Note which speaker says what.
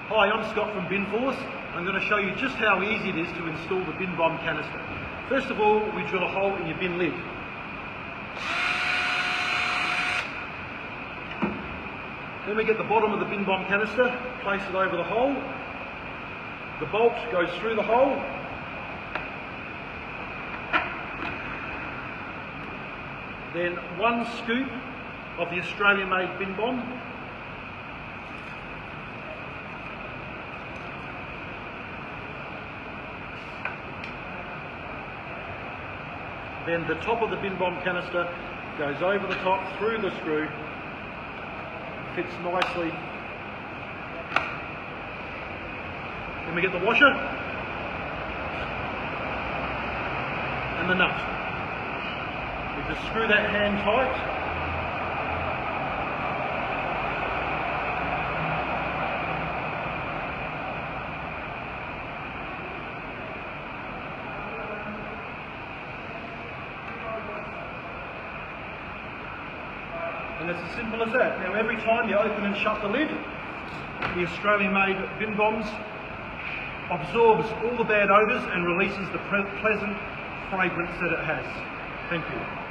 Speaker 1: Hi, I'm Scott from Bin Force. I'm going to show you just how easy it is to install the bin bomb canister. First of all, we drill a hole in your bin lid. Then we get the bottom of the bin bomb canister, place it over the hole. The bolt goes through the hole. Then 1 scoop of the Australian-made bin bomb. Then the top of the bin bomb canister goes over the top through the screw, fits nicely. Then we get the washer and the nut. We just screw that hand tight. And it's as simple as that. Now every time you open and shut the lid, the Australian-made bin bombs absorbs all the bad odours and releases the pleasant fragrance that it has. Thank you.